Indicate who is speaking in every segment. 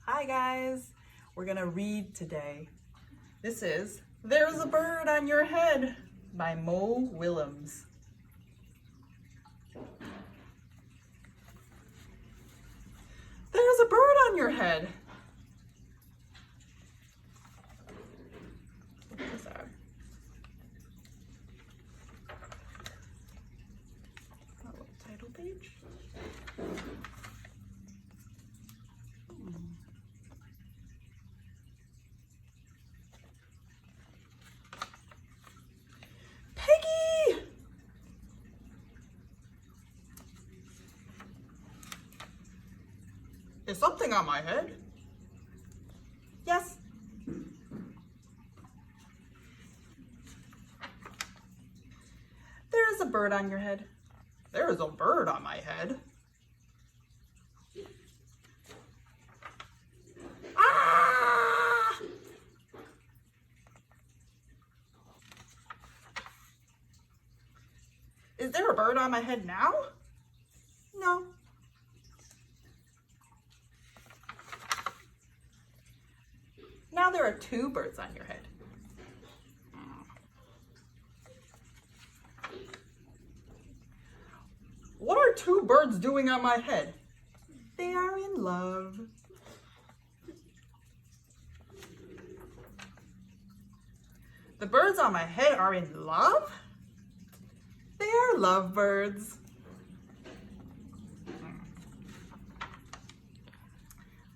Speaker 1: Hi guys, we're gonna read today. This is There's a Bird on Your Head by Willems. There's a bird on your head. What is that? A little title page. Piggy! Is something on my head? Yes. There is a bird on your head. There is a bird on my head. Ah! Is there a bird on my head now? No. Now there are two birds on your head. What are two birds doing on my head? They are in love. The birds on my head are in love? They are lovebirds.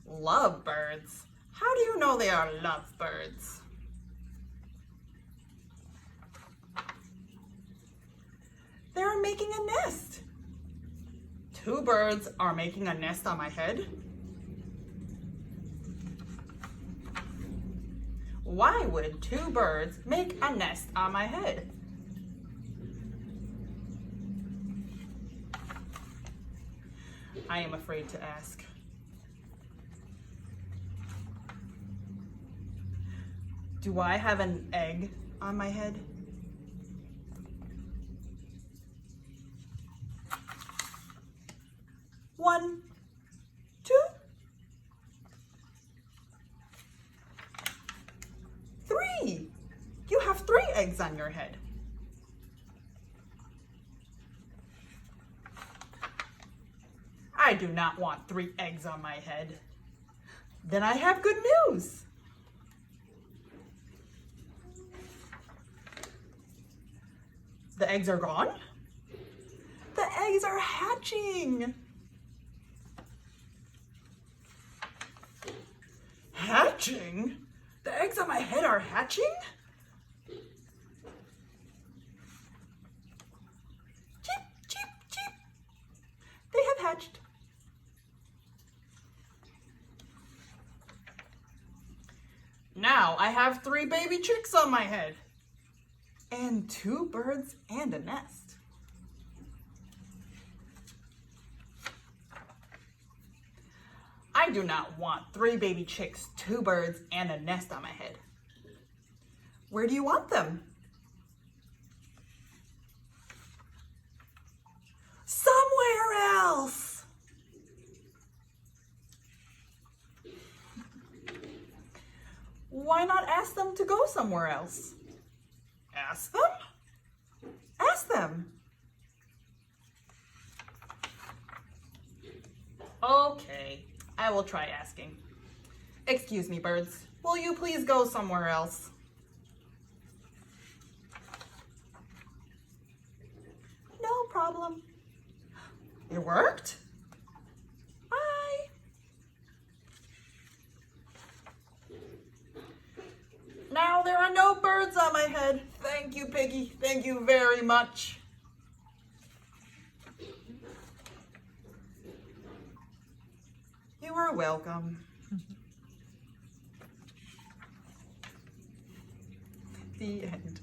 Speaker 1: Lovebirds? How do you know they are lovebirds? They're making a nest. Two birds are making a nest on my head. Why would two birds make a nest on my head? I am afraid to ask. Do I have an egg on my head? One, two, three. You have three eggs on your head. I do not want three eggs on my head. Then I have good news. The eggs are gone. The eggs are hatching. Hatching? The eggs on my head are hatching? Cheep, cheep, cheep. They have hatched. Now I have three baby chicks on my head. And two birds and a nest. I do not want three baby chicks, two birds, and a nest on my head. Where do you want them? Somewhere else. Why not ask them to go somewhere else? Ask them? Ask them. Okay, I will try asking. Excuse me, birds. Will you please go somewhere else? No problem. It worked? Bye. Now there are no birds on my head. Thank you, Piggy. Thank you very much. You are welcome. The end.